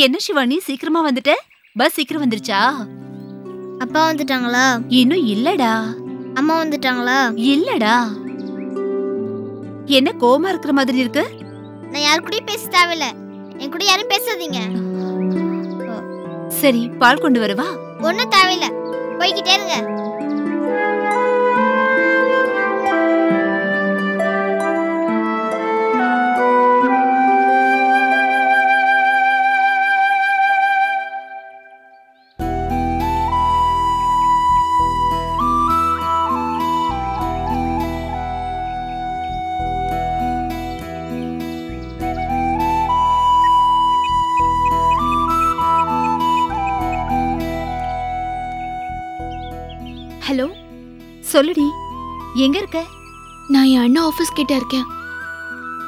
என்ன சிவானி சீக்கிரமா வந்துட்ட? பஸ் சீக்கிரம் வந்துருச்சா? அப்பா வந்துட்டாங்களா? இன்னும் இல்லடா. அம்மா வந்துட்டாங்களா? இல்லடா. என்ன கோவமா இருக்கிற மாதிரி இருக்கு? நான் யார் கூடயும் பேச தேவையில்ல. என் கூட யாரும் பேசாதீங்க. சரி, பால் கொண்டு வரவா? ஒன்னும் தேவையில்ல, போய்கிட்டே இருங்க. ஹலோ, சொல்லுடி, எங்க இருக்க? நான் என் அண்ணா ஆஃபீஸ் கிட்ட இருக்கேன்.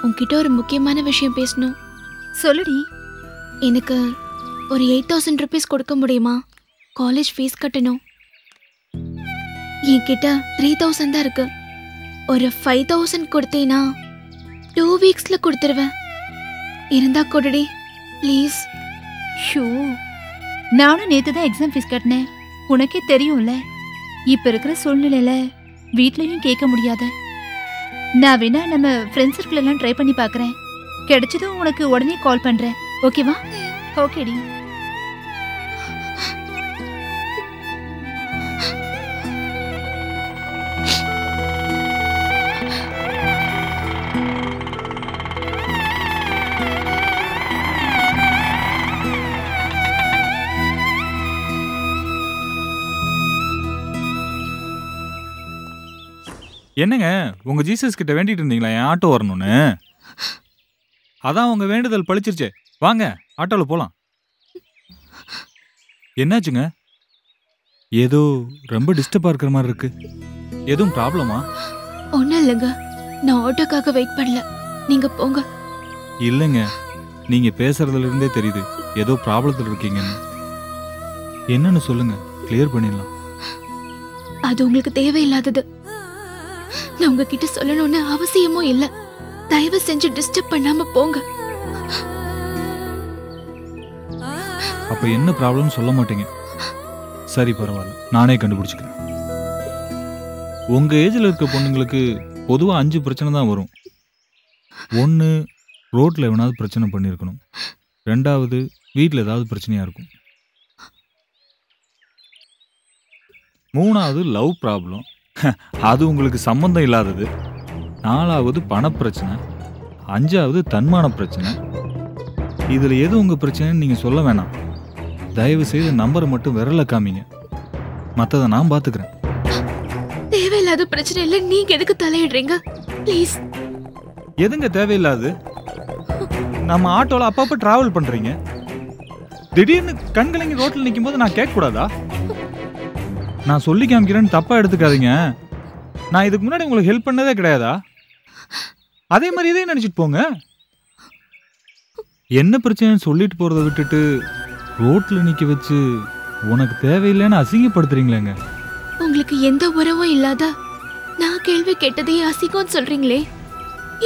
உன்கிட்ட ஒரு முக்கியமான விஷயம் பேசணும். சொல்லுடி. எனக்கு ஒரு 8000 rupees கொடுக்க முடியுமா? காலேஜ் ஃபீஸ் கட்டணும். என்கிட்ட 3000 தான் இருக்கு. ஒரு 5000 கொடுத்தீனா 2 weeksல கொடுத்துருவேன். இருந்தா கொடுடி ப்ளீஸ். ஷூ, நானும் நேத்து தான் எக்ஸாம் ஃபீஸ் கட்டினேன். உனக்கே தெரியும்ல, இப்ப இருக்கிற சூழ்நிலையில வீட்லயும் கேட்க முடியாத. நான் வேணா நம்ம ஃப்ரெண்ட்ஸ் சர்க்கிள் எல்லாம் ட்ரை பண்ணி பார்க்கறேன். கிடைச்சதும் உனக்கு உடனே கால் பண்றேன். ஓகேவா? ஓகேடி. என்னங்க, உங்க ஜீசஸ் கிட்ட வேண்டிட்டு இருந்தீங்களா என் ஆட்டோ வரணும்னு? அதான் உங்க வேண்டுதல் பழிச்சிருச்சே. வாங்க ஆட்டோல போலாம். என்னாச்சுங்க? ஏதோ ரொம்ப டிஸ்டர்பா இருக்கிற மாதிரி இருக்கு. எதுவும் ப்ராப்ளமா? ஒன்றும் இல்லைங்க, நான் ஆட்டோக்காக வெயிட் பண்ணல. நீங்க போங்க. இல்லைங்க, நீங்க பேசுறதுல இருந்தே தெரியுது ஏதோ ப்ராப்ளத்தில் இருக்கீங்கன்னு. என்னன்னு சொல்லுங்க, கிளியர் பண்ணிடலாம். அது உங்களுக்கு தேவையில்லாதது. நான் உங்ககிட்ட சொல்லணும்னு அவசியமும் இல்லை. தயவு செஞ்சு டிஸ்டர்ப் பண்ணாம போங்க. அப்ப என்ன ப்ராப்ளம் சொல்ல மாட்டீங்க? சரி, பரவாயில்ல, நானே கண்டுபிடிச்சுக்கிறேன். உங்க ஏஜ்ல இருக்க பொண்ணுங்களுக்கு பொதுவா 5 பிரச்சனை தான் வரும். 1, ரோட்ல எவனாவது பிரச்சனை பண்ணியிருக்கணும். 2வது, வீட்டில் ஏதாவது பிரச்சனையா இருக்கும். 3வது, லவ் ப்ராப்ளம், அது உங்களுக்கு சம்பந்தம் இல்லாதது. 4வது, பணப்பிரச்சனை. 5வது, தன்மான பிரச்சனை. இதில் எது உங்கள் பிரச்சனைன்னு நீங்கள் சொல்ல வேணாம். தயவு செய்து நம்பரை மட்டும் விரல காமிங்க, மற்றதை நான் பார்த்துக்கிறேன். தேவையில்லாத பிரச்சனை இல்லை, நீங்க எதுக்கு தலையிடுறீங்க? ப்ளீஸ். எதுங்க தேவையில்லாது? நம்ம ஆட்டோவில் அப்பப்போ டிராவல் பண்ணுறீங்க. திடீர்னு கண்கலங்கி ரோட்டில் நிற்கும் போது நான் கேட்கக்கூடாதா? நான் சொல்லி காமிக்கிறேன்னு தப்பா எடுத்துக்காதீங்க. நான் இதுக்கு முன்னாடி உங்களுக்கு ஹெல்ப் பண்ணதே கிடையாதா? அதே மாதிரி இதே நினைச்சிட்டு போங்க. என்ன பிரச்சனைன்னு சொல்லிட்டு போறதை விட்டுட்டு ரோட்ல நிக்க வச்சு உனக்கு தேவையில்லைன்னு அசிங்கப்படுத்துறீங்களேங்க. உங்களுக்கு எந்த உறவும் இல்லாத நான் கேள்வி கேட்டதே அசிங்கம்னு சொல்றீங்களே.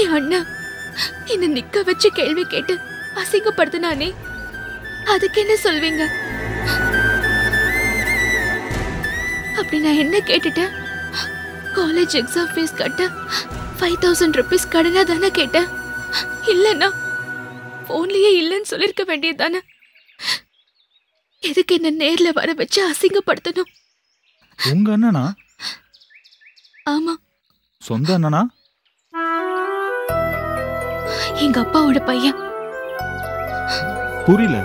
என் அண்ணா என்ன நிக்க வச்சு கேள்வி கேட்டு அசிங்கப்படுத்தினானே, அதுக்கு என்ன சொல்வீங்க? அப்படி நான் என்ன கேட்டுட்டேன்? காலேஜ் எக்ஸாம் ஃபீஸ் கட்ட 5000 rupees கடனா தானே கேட்டேன். இல்லைன்னா போன்லயே இல்லைன்னு சொல்லிருக்க வேண்டியது தானே. எதுக்கு என்ன நேர்ல வர வச்சு அசிங்கப்படுத்தணும்? உங்க அண்ணனா? ஆமா. சொந்த அண்ணனா? எங்க அப்பாவோட பையன். புரியல.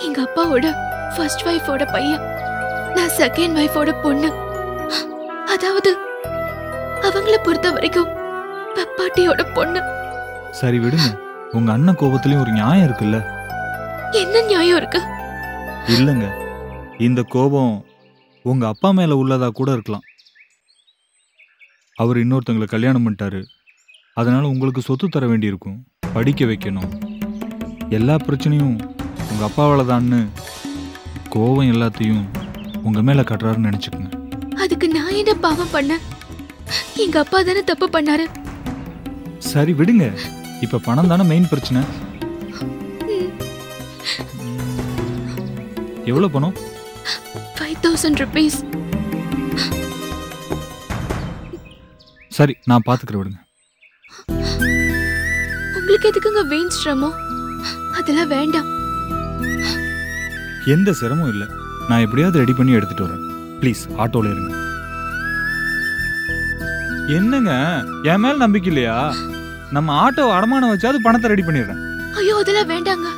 எங்க அப்பாவோட ஃபர்ஸ்ட் வைஃபோட பையன். நான் செகண்ட் வைஃபோட பொண்ணு. அதாவது அவங்கள பொறுத்த வரைக்கும் பப்பாட்டியோட பொண்ணு. சரி விடுங்க, உங்க அண்ணன் கோபத்திலயும் ஒரு நியாயம் இருக்குல்ல? என்ன நியாயம் இருக்கு? இல்லங்க, இந்த கோபம் உங்க அப்பா மேல உள்ளதா கூட இருக்கலாம். அவர் இன்னொருத்தங்களை கல்யாணம் பண்ணிட்டாரு, அதனால உங்களுக்கு சொத்து தர வேண்டியிருக்கும், படிக்க வைக்கணும். எல்லா பிரச்சனையும் உங்க அப்பாவால தான்னு கோபம் எல்லாத்தையும் உங்க மேல கட்டுறாருன்னு நினைச்சுக்கோங்க. அதுக்கு நான் என்ன பாவம் பண்ண? எங்க அப்பா தானே தப்பு பண்ணாரு. சரி விடுங்க, இப்ப பணம் தானே மெயின் பிரச்சனை. எவ்வளவு பணம்? 5000 rupees. சரி, நான் பாத்துக்கிறேன், விடுங்க. உங்களுக்கு எதுக்குங்க வீண் சிரமம்? அதெல்லாம் வேண்டாம். எந்த சிரமம் இல்லை. நான் எப்படியாவது ரெடி பண்ணி எடுத்துட்டு வரேன். ப்ளீஸ் ஆட்டோல இருங்க. என்னங்க, என் மேல நம்பிக்கை இல்லையா? நம்ம ஆட்டோ அடமானம் வச்சாது பணத்தை ரெடி பண்ணிடுறேன். ஐயோ அதெல்லாம் வேண்டாங்க.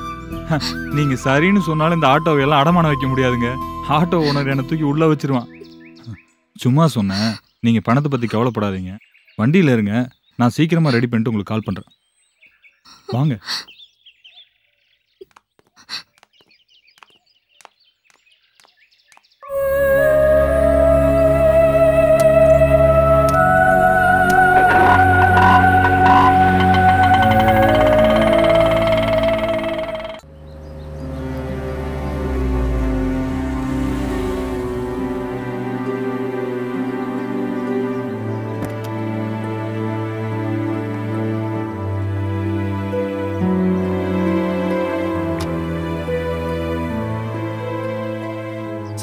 நீங்க சரின்னு சொன்னாலும் இந்த ஆட்டோவை எல்லாம் அடமானம் வைக்க முடியாதுங்க. ஆட்டோ ஓனர் என்னை தூக்கி உள்ள வச்சிருவான். சும்மா சொன்னேன். நீங்க பணத்தை பத்தி கவலைப்படாதீங்க. வண்டியில இருங்க. நான் சீக்கிரமா ரெடி பண்ணிட்டு உங்களுக்கு கால் பண்றேன். வாங்க.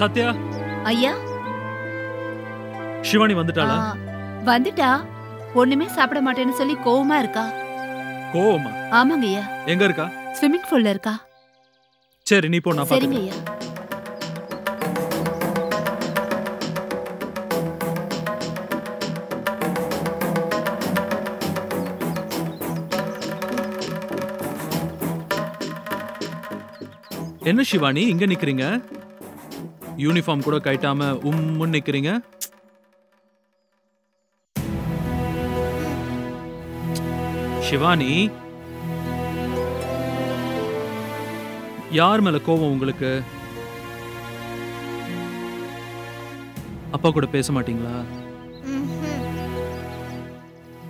சத்யா, ஐயா சிவானி வந்துட்டாளா? வந்துட்டா. ஒண்ணுமே சாப்பிட மாட்டேன்னு சொல்லி கோவமா இருக்கா. கோவமா? ஆமாங்க ஐயா. எங்க இருக்கா? ஸ்விம்மிங் பூல்ல இருக்கா. சரி, நீ போ, நான் சரிங்க பாத்துக்கிறேன். ஐயா. என்ன சிவானி இங்க நிக்கிறீங்க? யூனிஃபார்ம் கூட கட்டாம உம்முன்னு நிக்கிறீங்க. சிவானி, யார் மேல கோவம் உங்களுக்கு? அப்பா கூட பேச மாட்டீங்களா?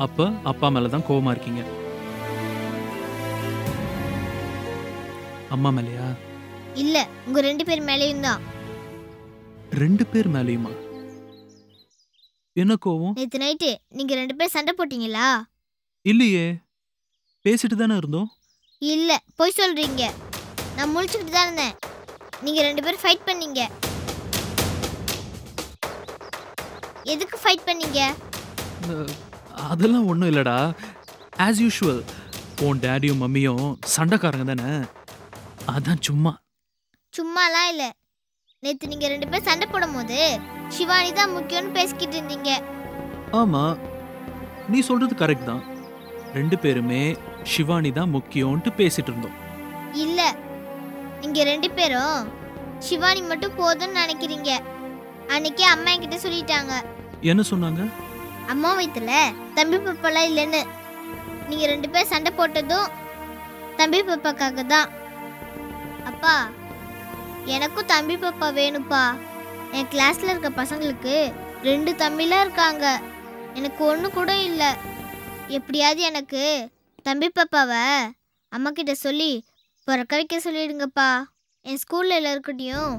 அப்ப அப்பா மேலதான் கோவமா இருக்கீங்க. அம்மா மேலயா? இல்ல, உங்க 2 பேர் மேலயும் தான். 2 பேர் மேலயுமா? என்ன கோவம்? நேத்து நைட்டு நீங்க 2 பேர் சண்டை போட்டீங்களா? இல்லையே, பேசிட்டு தானே இருந்தோம். இல்ல, போய் சொல்றீங்க. நான் முழிச்சுக்கிட்டு தான் இருந்தேன். நீங்க 2 பேரும் ஃபைட் பண்ணீங்க. எதுக்கு ஃபைட் பண்ணீங்க? அதெல்லாம் ஒன்றும் இல்லடா. ஆஸ் யூஷுவல், உன் டேடியும் மம்மியும் சண்டைக்காரங்க தானே, அதான் சும்மா. சும்மாலாம் இல்ல. நேத்து நீங்க 2 பேர் சண்டை போடும் போது சிவானி தான் முக்கியம்னு பேசிக்கிட்டு இருந்தீங்க. ஆமா, நீ சொல்றது கரெக்ட் தான். 2 பேருமே சிவானி தான் முக்கியம்னு பேசிட்டு இருந்தோம். இல்ல, நீங்க 2 பேரும் சிவானி மட்டும் போதும்னு நினைக்கிறீங்க. அன்னைக்கே அம்மா என்கிட்ட சொல்லிட்டாங்க. என்ன சொன்னாங்க? அம்மா வயித்துல தம்பி பாப்பாலாம் இல்லைன்னு. நீங்க 2 பேர் சண்டை போட்டதும் தம்பி பாப்பாக்காக தான். அப்பா, எனக்கும் தம்பி பாப்பா வேணுப்பா. என் கிளாஸ்ல இருக்க பசங்களுக்கு 2 தம்பிலாம் இருக்காங்க. எனக்கு ஒன்று கூட இல்லை. எப்படியாவது எனக்கு தம்பி பாப்பாவை அம்மா கிட்ட சொல்லி பிறக்க வைக்க சொல்லிடுங்கப்பா. என் ஸ்கூல்ல எல்லாருக்கிட்டையும்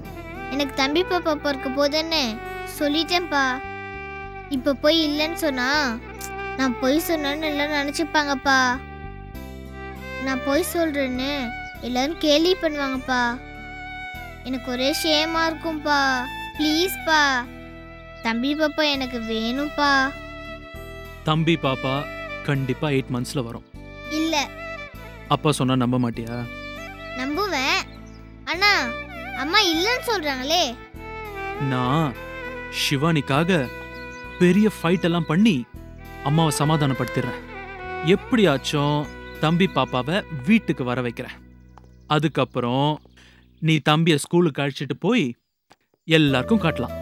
எனக்கு தம்பி பாப்பா பிறக்க போதுன்னு சொல்லிட்டேன்ப்பா. இப்போ போய் இல்லைன்னு சொன்னா நான் பொய் சொன்னேன்னு எல்லாரும் நினச்சிப்பாங்கப்பா. நான் பொய் சொல்றேன்னு எல்லாரும் கேலி பண்ணுவாங்கப்பா. எனக்கு ஒரே ஷேமா இருக்கும்பா. ப்ளீஸ்ப்பா, தம்பி பாப்பா எனக்கு வேணும்ப்பா. தம்பி பாப்பா கண்டிப்பா 8 monthsல வரும். இல்ல, அப்பா சொன்னா நம்ப மாட்டியா? நம்புவேன். ஆனா அம்மா இல்லைன்னு சொல்றாங்களே. நான் சிவானிக்காக பெரிய ஃபைட் எல்லாம் பண்ணி அம்மாவை சமாதானப்படுத்திடுறேன். எப்படியாச்சும் தம்பி பாப்பாவை வீட்டுக்கு வர வைக்கிறேன். அதுக்கப்புறம் நீ தம்பியை ஸ்கூலுக்கு அழைச்சிட்டு போய் எல்லாருக்கும் காட்டலாம்.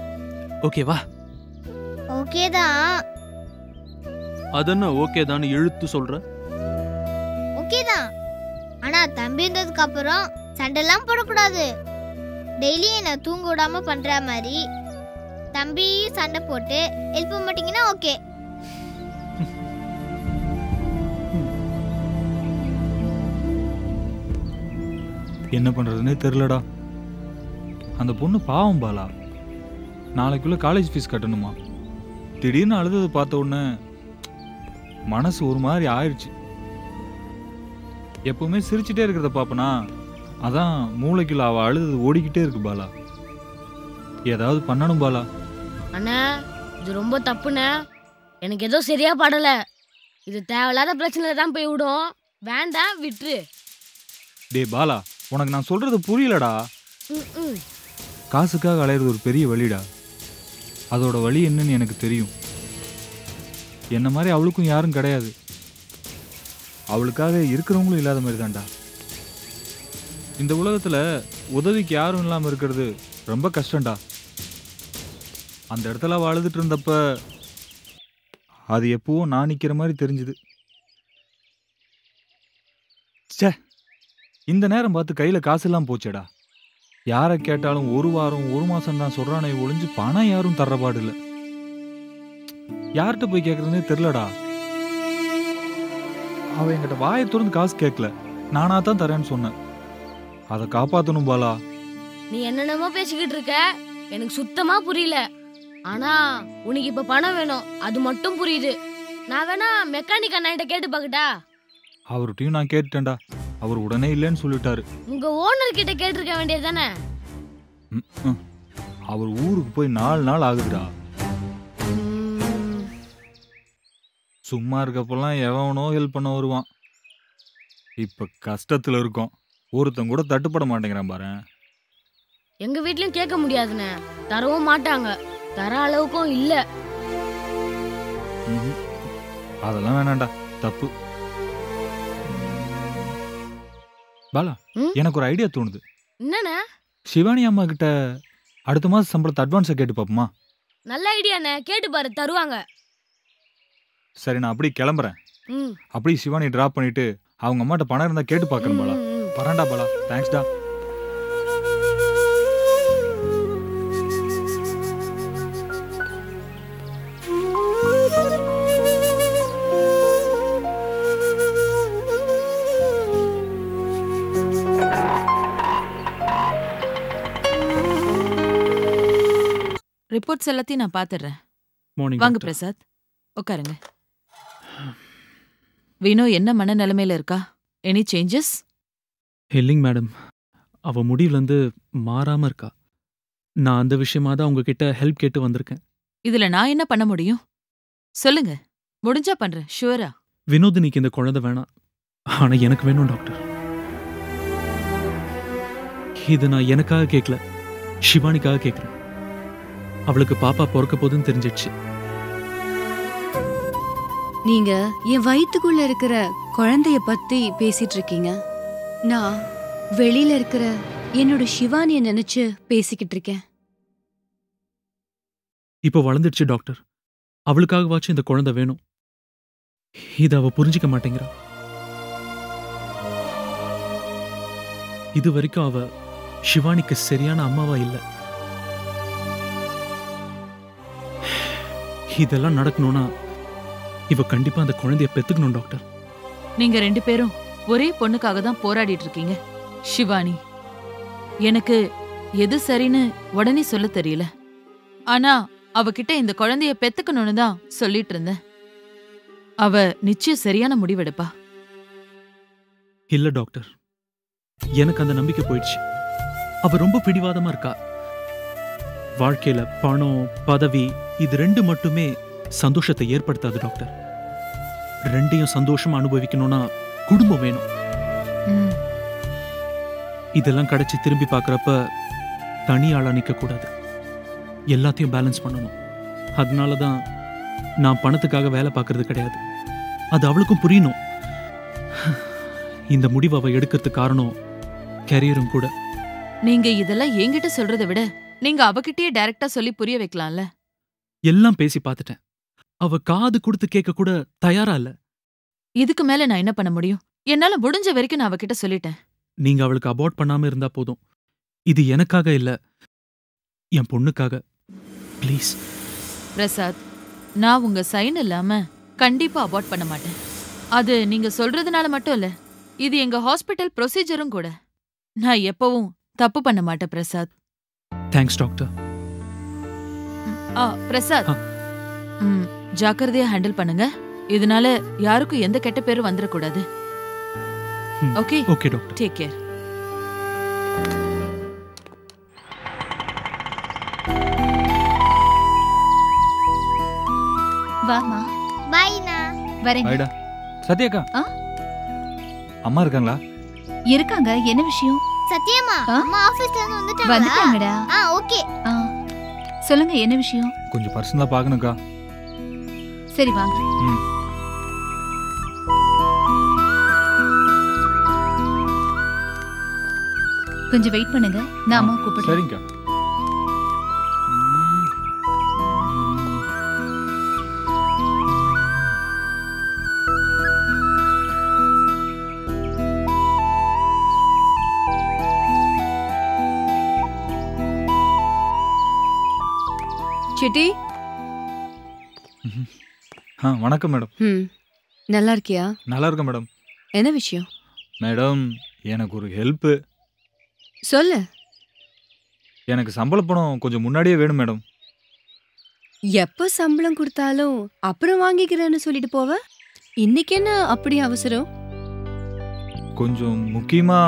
ஓகேவா? ஓகே தான். அதென்ன ஓகே தான் இழுத்து சொல்ற? ஓகே தான். ஆனா தம்பி இருந்ததுக்கு அப்புறம் சண்டைலாம் போடக்கூடாது. டெய்லி என்ன தூங்க விடாம பண்ற மாதிரி தம்பி சண்டை போட்டு எழுப்ப மாட்டீங்கன்னா ஓகே. என்ன பண்றதுன்னே தெரியலடா. அந்த பொண்ணு பாவம் பாலா. நாளைக்குள்ள காலேஜ் ஃபீஸ் கட்டணுமா? திடீர்னு அழுதது பார்த்த உடனே மனசு ஒரு மாதிரி ஆயிடுச்சு. எப்பவுமே சிரிச்சுட்டே இருக்கிறத பாப்பனா, அதான் மூளைக்குள்ள அவள் அழுது ஓடிக்கிட்டே இருக்கு பாலா. ஏதாவது பண்ணணும் பாலா. அண்ணா இது ரொம்ப தப்புண்ணே. எனக்கு ஏதோ சரியா படல. இது தேவையில்லாத பிரச்சனை தான் போய் விடும். வேண்டாம், விட்டுரு. டே பாலா, உனக்கு நான் சொல்றது புரியலடா. ம். காசுக்காக அலையிறது ஒரு பெரிய வழிடா. அதோட வழி என்னன்னு எனக்கு தெரியும். என்ன மாதிரி அவளுக்கும் யாரும் கிடையாது. அவளுக்காக இருக்கிறவங்களும் இல்லாத மாதிரி தான்டா. இந்த உலகத்துல உதவிக்கு யாரும் இல்லாம இருக்கிறது ரொம்ப கஷ்டம்டா. அந்த இடத்துல அவ அழுதுட்டு இருந்தப்ப அது எப்பவோ நான் நிக்கிற மாதிரி தெரிஞ்சுது. ச்சே, இந்த நேரம் பார்த்து கையில காசு எல்லாம் போச்சேடா. யாரை கேட்டாலும் 1 வாரம் 1 மாசம் தான் சொல்றானே ஒளிஞ்சு பணம் யாரும் தர்றபாடு இல்லை. யார்கிட்ட போய் கேட்கறதுனே தெரிலடா. அவ என்கிட்ட வாயை திறந்து காசு கேட்கல, நானா தான் தரேன்னு சொன்னேன். அதை காப்பாத்தணும் பாலா. நீ என்னென்னமோ பேசிக்கிட்டு இருக்க, எனக்கு சுத்தமா புரியல. ஆனா உனக்கு இப்ப பணம் வேணும், அது மட்டும் புரியுது. நான் வேணா மெக்கானிக் அண்ணாட்ட கேட்டு பாக்கட்டா? அவர்கிட்டயும் நான் கேட்டுட்டேன்டா. அவர் உடனே இல்லைன்னு சொல்லிட்டாரு. உங்க ஓனர் கிட்ட கேட்டிருக்க வேண்டியது தானே? அவர் ஊருக்கு போய் 4 நாள் ஆகுதுடா. சும்மா இருக்கப்பெல்லாம் எவனோ ஹெல்ப் பண்ண வருவான். இப்ப கஷ்டத்துல இருக்கோம், ஒருத்தன் கூட தட்டுப்பட மாட்டேங்கிறான் பாரு. எங்க வீட்லயும் கேட்க முடியாதுண்ணே, தரவும் மாட்டாங்க. தர அளவுக்கும் இல்ல. அதெல்லாம் வேணாண்டா, தப்பு. பாலா, எனக்கு ஒரு ஐடியா தோணுது. என்னண்ணே? சிவானி அம்மா கிட்ட அடுத்த மாசம் சம்பளத்தை அட்வான்ஸா கேட்டு பாப்போமா? நல்ல ஐடியாண்ணே, கேட்டு பாரு, தருவாங்க. சரி, நான் அப்படி கிளம்புறேன். ம். அப்படி சிவானி டிராப் பண்ணிட்டு அவங்க அம்மாட்ட பணம் இருந்தா கேட்டு பாக்கணும் பாலா. வரேன்டா பாலா, தேங்க்ஸ்டா. ரிப்போர்ட்ஸ் எல்லாத்தையும் நான் பாத்துறேன். மார்னிங் வாங்க பிரசாத், உட்காருங்க. வினோ என்ன மனநிலைமையில இருக்கா? Any changes? இல்லைங்க மேடம், அவ முடிவுலேருந்து மாறாம இருக்கா. நான் அந்த விஷயமா தான் உங்ககிட்ட ஹெல்ப் கேட்டு வந்திருக்கேன். இதுல நான் என்ன பண்ண முடியும் சொல்லுங்க, முடிஞ்சா பண்றேன். ஷுவரா? வினோதினிக்கு இந்த குழந்தை வேணாம், ஆனா எனக்கு வேணும் டாக்டர். இது நான் எனக்காக கேட்கல, ஷிவானிக்காக கேட்கிறேன். அவளுக்கு பாப்பா பிறக்க போதுன்னு தெரிஞ்சிடுச்சு. நீங்க என் வயித்துக்குள்ள இருக்கிற குழந்தைய பத்தி பேசிட்டு இருக்கீங்க. நான் வெளியில இருக்கிற என்னோட சிவானிய நினைச்சு பேசிக்கிட்டு இருக்கேன். இப்போ வளர்ந்துடுச்சு டாக்டர், அவளுக்காகவாச்சும் இந்த குழந்தை வேணும். இத அவ புரிஞ்சிக்க மாட்டேங்கிறா. இது வரைக்கும் அவ சிவானிக்கு சரியான அம்மாவா இல்ல. இதெல்லாம் நடக்கணும்னா இவ கண்டிப்பா அந்த குழந்தைய பெத்துக்கணும் டாக்டர். நீங்க 2 பேரும் ஒரே பொண்ணுக்காக தான் போராடிட்டு இருக்கீங்க. ஷிவானி, எனக்கு எது சரின்னு உடனே சொல்ல தெரியல. ஆனா அவகிட்ட இந்த குழந்தைய பெத்துக்கணும்னு தான் சொல்லிட்டு இருந்தேன். அவ நிச்சயம் சரியான முடிவெடுப்பா. இல்ல டாக்டர், எனக்கு அந்த நம்பிக்கை போயிடுச்சு. அவ ரொம்ப பிடிவாதமா இருக்கா. வாழ்க்கையில பணம் பதவி இது 2 மட்டுமே சந்தோஷத்தை ஏற்படுத்தாது டாக்டர். 2ஐயும் சந்தோஷமா அனுபவிக்கணும்னா குடும்பம் வேணும். இதெல்லாம் கிடைச்சி திரும்பி பார்க்கறப்ப தனியாளா நிக்க கூடாது, எல்லாத்தையும் பேலன்ஸ் பண்ணணும். அதனாலதான் நான் பணத்துக்காக வேலை பார்க்கறது கிடையாது. அது அவளுக்கும் புரியணும். இந்த முடிவை அவ எடுக்கிறதுக்கு காரணம் கரியரும் கூட. நீங்க இதெல்லாம் என்கிட்ட சொல்றதை விட நீங்க அவகிட்டயே டைரக்டா சொல்லி புரிய வைக்கலாம்ல. எல்லாம் பேசி பார்த்துட்டேன், அவ காது கொடுத்து கேட்க கூட தயாரா இல்ல. இதுக்கு மேல நான் என்ன பண்ண முடியும்? என்னால முடிஞ்ச வரைக்கும் நான் அவகிட்ட சொல்லிட்டேன். நீங்க அவளுக்கு அபார்ட் பண்ணாம இருந்தா போதும். இது எனக்காக இல்ல, என் பொண்ணுக்காக. ப்ளீஸ் பிரசாத், நான் உங்க சைன் இல்லாம கண்டிப்பா அபார்ட் பண்ண மாட்டேன். அது நீங்க சொல்றதுனால மட்டும் இல்ல, இது எங்க ஹாஸ்பிட்டல் ப்ரொசீஜரும் கூட. நான் எப்பவும் தப்பு பண்ண மாட்டேன் பிரசாத். Thanks doctor. பிரசாத், ஜாக்கிரதையா ஹேண்டில் பண்ணுங்க. இதனால யாருக்கும் எந்த கெட்ட பேரும் வந்துடக்கூடாது. Okay? Okay doctor. Take care. வாமா. பாய்ண்ணா. வரேங்க. ஐடா சத்யாக்கா. ஆ? அம்மா இருக்காங்களா? இருக்காங்க. என்ன விஷயம்? சத்யமா ஆ? அம்மா ஆபீஸ்ல இருந்து வந்துட்டாங்களா? வந்துட்டாங்கடா. ஓகே. சொல்லுங்க, என்ன விஷயம்? கொஞ்சம் பர்சனலா பார்க்கணும்க்கா. சரி வாங்க. ம். கொஞ்சம் வெயிட் பண்ணுங்க, நான் அம்மா கூப்பிடுறேன். சரிங்கக்கா. சிட்டி. வணக்கம் மேடம். நல்லா இருக்கியா? நல்லா இருக்கேன் மேடம். என்ன விஷயம்? மேடம், எனக்கு ஒரு ஹெல்ப்பு. சொல்லு. எனக்கு சம்பள பணம் கொஞ்சம் முன்னாடியே வேணும் மேடம். எப்ப சம்பளம் கொடுத்தாலும் அப்புறம் வாங்கிக்கிறேன்னு சொல்லிட்டு போவ. இன்னைக்கு என்ன அப்படி அவசரம்? கொஞ்சம் முக்கியமா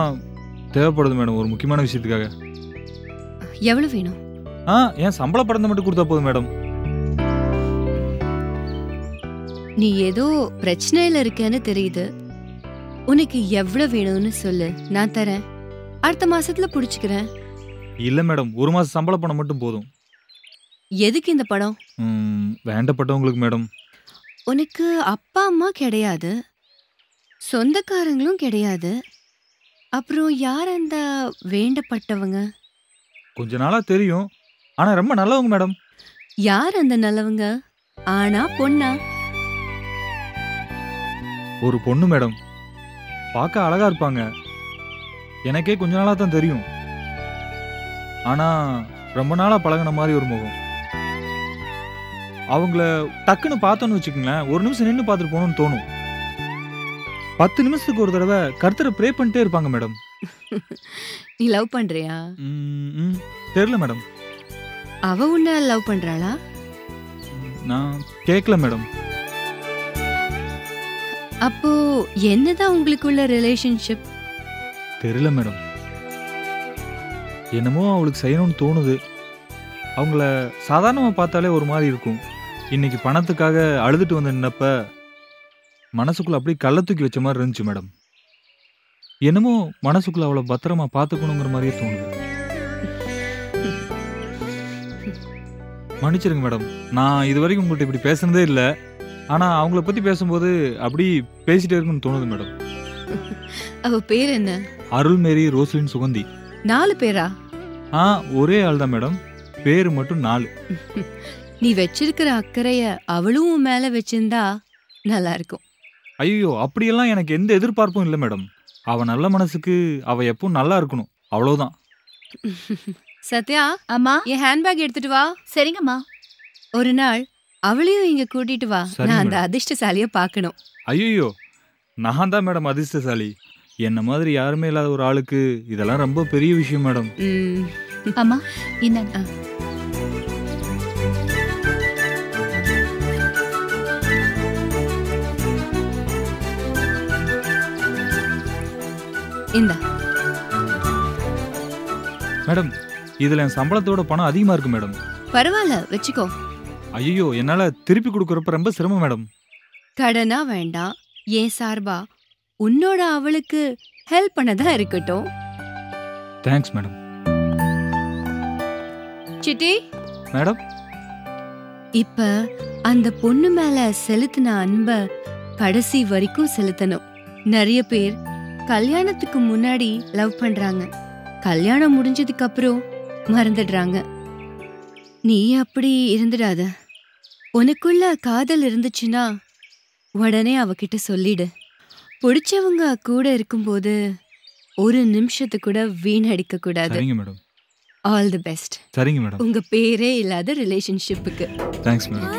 தேவைப்படுது மேடம், ஒரு முக்கியமான விஷயத்துக்காக. எவ்வளவு வேணும்? என் சம்பள பணத்தை மட்டும் கொடுத்தா போதும் மேடம். நீ ஏதோ பிரச்சனையில இருக்கேன்னு தெரியுது. உனக்கு எவ்வளவு வேணும்னு சொல்லு, நான் தரேன். அடுத்த மாசத்துல புடிச்சுக்கிறேன். இல்ல மேடம், ஒரு மாசம் சம்பள பணம் மட்டும் போதும். எதுக்கு இந்த படம்? வேண்டப்பட்டவங்களுக்கு மேடம். உனக்கு அப்பா அம்மா கிடையாது, சொந்தக்காரங்களும் கிடையாது. அப்புறம் யார் அந்த வேண்டப்பட்டவங்க? கொஞ்ச நாளா தெரியும், ஆனா ரொம்ப நல்லவங்க மேடம். யார் அந்த நல்லவங்க? ஆனா பொண்ணா? ஒரு பொண்ணு மேடம். பார்க்க அழகா இருப்பாங்க. எனக்கே கொஞ்ச நாளா தான் தெரியும். ஆனா ரொம்ப நாளா பழகின மாதிரி ஒரு முகம். அவங்கள டக்குன்னு பார்த்தோன்னு வச்சுக்கோங்களேன், ஒரு நிமிஷம் நின்று பார்த்துட்டு போகணும்னு தோணும். 10 நிமிஷத்துக்கு ஒரு தடவை கர்த்தரை ப்ரே பண்ணிட்டே இருப்பாங்க மேடம். நீ லவ் பண்றியா? தெரியல மேடம். அவ உன்ன லவ் பண்றாளா? நான் கேட்கல மேடம். அப்போ என்னதான் உங்களுக்குள்ள ரிலேஷன்ஷிப்? தெரியல மேடம். என்னமோ அவளுக்கு செய்யணும்னு தோணுது. அவங்கள சாதாரணமாக பார்த்தாலே ஒரு மாதிரி இருக்கும். இன்னைக்கு பணத்துக்காக அழுதுட்டு வந்து நின்னப்ப மனசுக்குள்ள அப்படியே கள்ள தூக்கி வச்ச மாதிரி இருந்துச்சு மேடம். என்னமோ மனசுக்குள்ள அவளை பத்திரமா பார்த்துக்கணுங்கிற மாதிரியே தோணுது. மன்னிச்சிருங்க மேடம், நான் இது வரைக்கும் உங்கள்கிட்ட இப்படி பேசுனதே இல்லை. ஆனால் அவங்கள பற்றி பேசும்போது அப்படி பேசிட்டே இருக்குன்னு தோணுது மேடம். அவ பேர் என்ன? அருள்மேரி ரோஸ்லின் சுகந்தி. 4 பேரா? ஒரே ஆள் தான் மேடம், பேரு மட்டும் 4. நீ வச்சிருக்கிற அக்கறைய அவளும் உன் மேல வச்சிருந்தா நல்லா இருக்கும். ஐயோ, அப்படியெல்லாம் எனக்கு எந்த எதிர்பார்ப்பும் இல்லை மேடம். அவ நல்ல மனசுக்கு அவ எப்பவும் நல்லா இருக்கணும், அவ்வளவுதான். சத்யா, அம்மா. என் ஹேண்ட்பேக் எடுத்துட்டு வா. சரிங்கம்மா. ஒரு நாள் அவளையும் இங்க கூட்டிட்டு வா. சரி நான் அந்த மேடம். அதிர்ஷ்டசாலிய பார்க்கணும். ஐயோ, நான் தான் மேடம் அதிர்ஷ்டசாலி. என்ன மாதிரி யாருமே இல்லாத ஒரு ஆளுக்கு இதெல்லாம் ரொம்ப பெரிய விஷயம் மேடம். அம்மா, இந்தாங்க. இந்தா. மேடம், இதுல என் சம்பளத்தோட பணம் அதிகமா இருக்கு மேடம். பரவாயில்ல, வச்சுக்கோ. ஐயோ, என்னால திருப்பி கொடுக்கறப்ப ரொம்ப சிரமம் மேடம். கடனா வேண்டாம், ஏன் சார்பா உன்னோட அவளுக்கு ஹெல்ப் பண்ணதான் இருக்கட்டும். Thanks madam. சிட்டி மேடம், இப்ப அந்த பொண்ணு மேல செலுத்தின அன்ப கடைசி வரைக்கும் செலுத்தணும். நிறைய பேர் கல்யாணத்துக்கு முன்னாடி லவ் பண்றாங்க, கல்யாணம் முடிஞ்சதுக்கு அப்புறம் மறந்துடுறாங்க. நீ அப்படி இருந்துடாத. உனக்குள்ள காதல் இருந்துச்சுன்னா உடனே அவகிட்ட சொல்லிடு. பிடிச்சவங்க கூட இருக்கும்போது ஒரு நிமிஷத்து கூட வீணடிக்க கூடாது. சரிங்க மேடம். All the best. சரிங்க மேடம். உங்க பேரே இல்லாத ரிலேஷன்ஷிப்புக்கு. Thanks madam.